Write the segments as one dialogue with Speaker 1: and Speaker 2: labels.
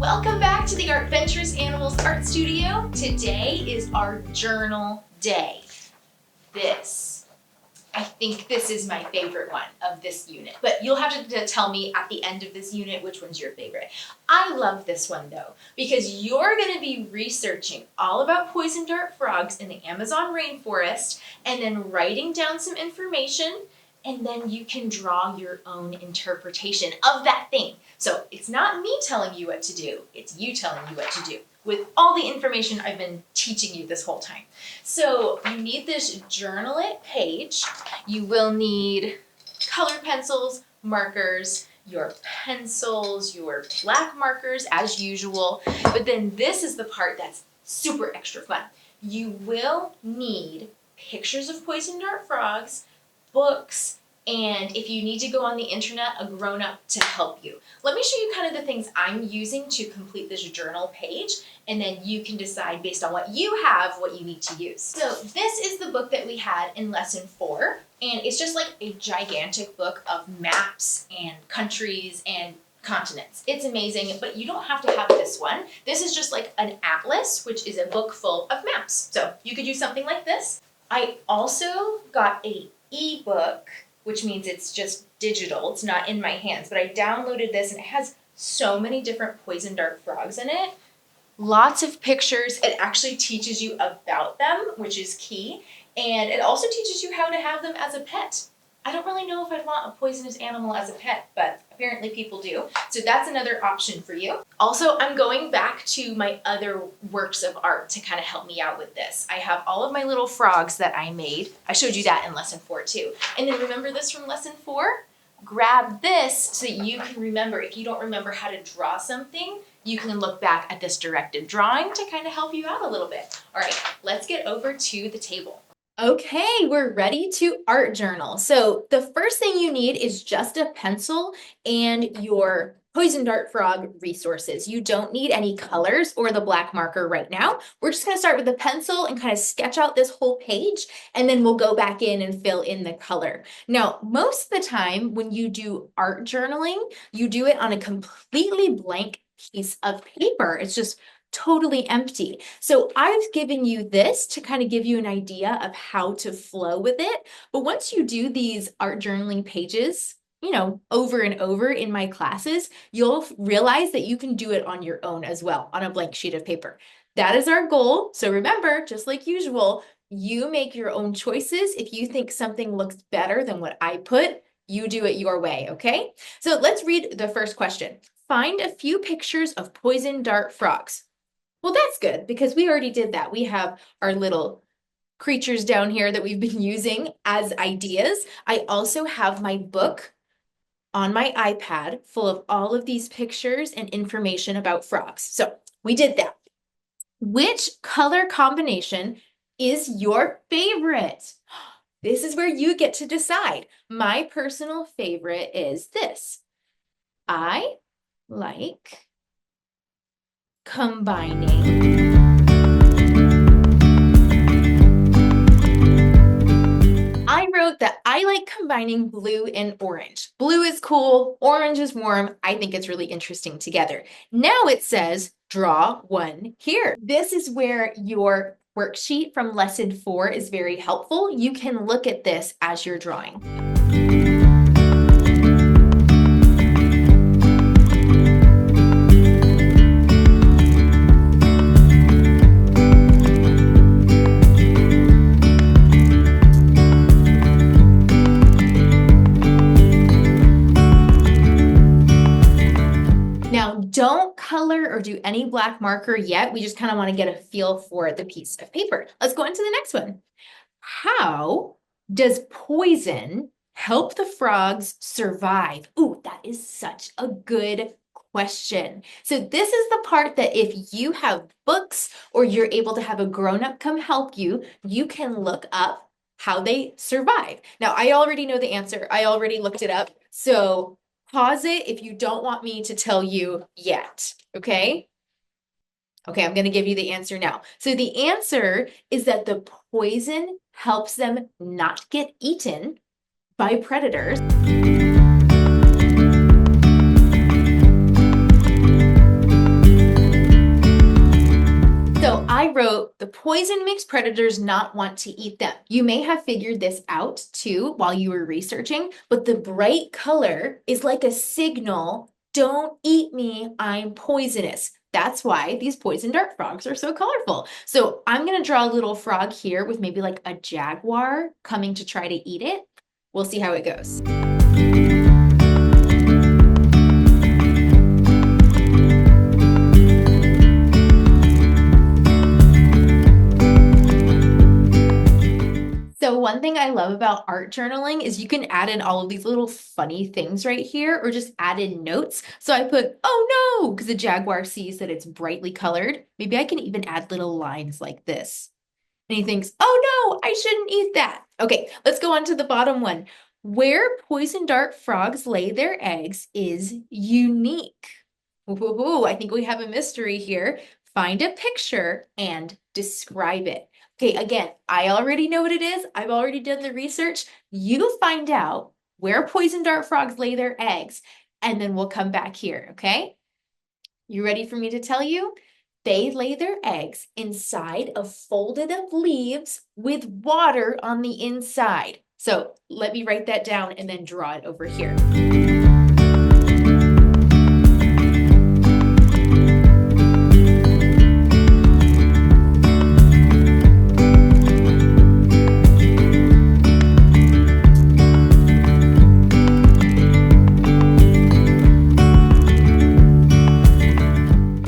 Speaker 1: Welcome back to the Adventurous Animals Art Studio. Today is our journal day. I think this is my favorite one of this unit, but you'll have to tell me at the end of this unit which one's your favorite. I love this one though, because you're going to be researching all about poison dart frogs in the Amazon rainforest and then writing down some information, and then you can draw your own interpretation of that thing. So it's not me telling you what to do, it's you telling you what to do with all the information I've been teaching you this whole time. So you need this journal it page. You will need colored pencils, markers, your pencils, your black markers as usual. But then this is the part that's super extra fun. You will need pictures of poison dart frogs, books, and if you need to go on the internet, a grown-up to help you. Let me show you kind of the things I'm using to complete this journal page, and then you can decide based on what you have what you need to use. So this is the book that we had in lesson 4, and it's just like a gigantic book of maps and countries and continents. It's amazing, but you don't have to have this one. This is just like an atlas, which is a book full of maps. So you could use something like this. I also got an ebook, which means it's just digital. It's not in my hands, but I downloaded this and it has so many different poison dart frogs in it. Lots of pictures. It actually teaches you about them, which is key. And it also teaches you how to have them as a pet. I don't really know if I'd want a poisonous animal as a pet, but apparently people do. So that's another option for you. Also, I'm going back to my other works of art to kind of help me out with this. I have all of my little frogs that I made. I showed you that in lesson 4 too. And then remember this from lesson 4? Grab this so that you can remember. If you don't remember how to draw something, you can look back at this directed drawing to kind of help you out a little bit. All right, let's get over to the table. Okay, we're ready to art journal. So the first thing you need is just a pencil and your poison dart frog resources. You don't need any colors or the black marker right now. We're just going to start with the pencil and kind of sketch out this whole page, and then we'll go back in and fill in the color. Now, most of the time when you do art journaling, you do it on a completely blank piece of paper. It's just totally empty. So I've given you this to kind of give you an idea of how to flow with it. But once you do these art journaling pages, over and over in my classes, you'll realize that you can do it on your own as well, on a blank sheet of paper. That is our goal. So remember, just like usual, you make your own choices. If you think something looks better than what I put, you do it your way, okay? So let's read the first question. Find a few pictures of poison dart frogs. Well, that's good because we already did that. We have our little creatures down here that we've been using as ideas. I also have my book on my iPad full of all of these pictures and information about frogs. So we did that. Which color combination is your favorite? This is where you get to decide. My personal favorite is this. I like combining I wrote that I like combining blue and orange. Blue is cool, orange is warm. I think it's really interesting together. Now it says draw one here. This is where your worksheet from lesson 4 is very helpful. You can look at this as you're drawing. Don't color or do any black marker yet. We just kind of want to get a feel for the piece of paper. Let's go into the next one. How does poison help the frogs survive? Ooh, that is such a good question. So this is the part that if you have books or you're able to have a grown-up come help you, you can look up how they survive. Now, I already know the answer. I already looked it up. So pause it if you don't want me to tell you yet, okay? Okay, I'm going to give you the answer now. So the answer is that the poison helps them not get eaten by predators. wrote, the poison makes predators not want to eat them. You may have figured this out too while you were researching, but the bright color is like a signal, don't eat me, I'm poisonous. That's why these poison dart frogs are so colorful. So I'm gonna draw a little frog here with maybe like a jaguar coming to try to eat it. We'll see how it goes. So one thing I love about art journaling is you can add in all of these little funny things right here or just add in notes. So I put, oh no, because the jaguar sees that it's brightly colored. Maybe I can even add little lines like this. And he thinks, oh no, I shouldn't eat that. Okay, let's go on to the bottom one. Where poison dart frogs lay their eggs is unique. Ooh, I think we have a mystery here. Find a picture and describe it. Okay, again, I already know what it is. I've already done the research. You find out where poison dart frogs lay their eggs, and then we'll come back here, okay? You ready for me to tell you? They lay their eggs inside of folded up leaves with water on the inside. So let me write that down and then draw it over here.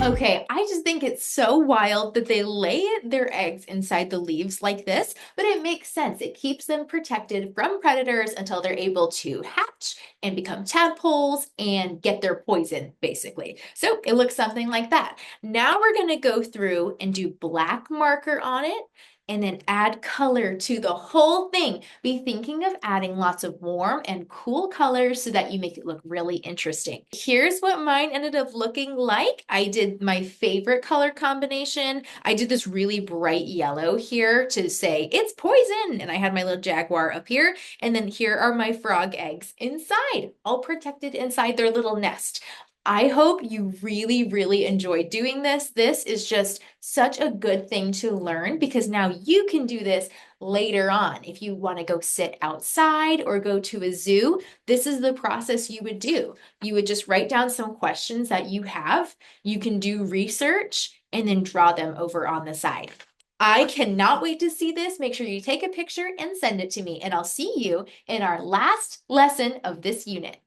Speaker 1: Okay, I just think it's so wild that they lay their eggs inside the leaves like this, but it makes sense. It keeps them protected from predators until they're able to hatch and become tadpoles and get their poison, basically. So it looks something like that. Now we're gonna go through and do black marker on it and then add color to the whole thing. Be thinking of adding lots of warm and cool colors so that you make it look really interesting. Here's what mine ended up looking like. I did my favorite color combination. I did this really bright yellow here to say it's poison. And I had my little jaguar up here. And then here are my frog eggs inside, all protected inside their little nest. I hope you really, really enjoyed doing this. This is just such a good thing to learn because now you can do this later on. If you want to go sit outside or go to a zoo, this is the process you would do. You would just write down some questions that you have. You can do research and then draw them over on the side. I cannot wait to see this. Make sure you take a picture and send it to me, and I'll see you in our last lesson of this unit.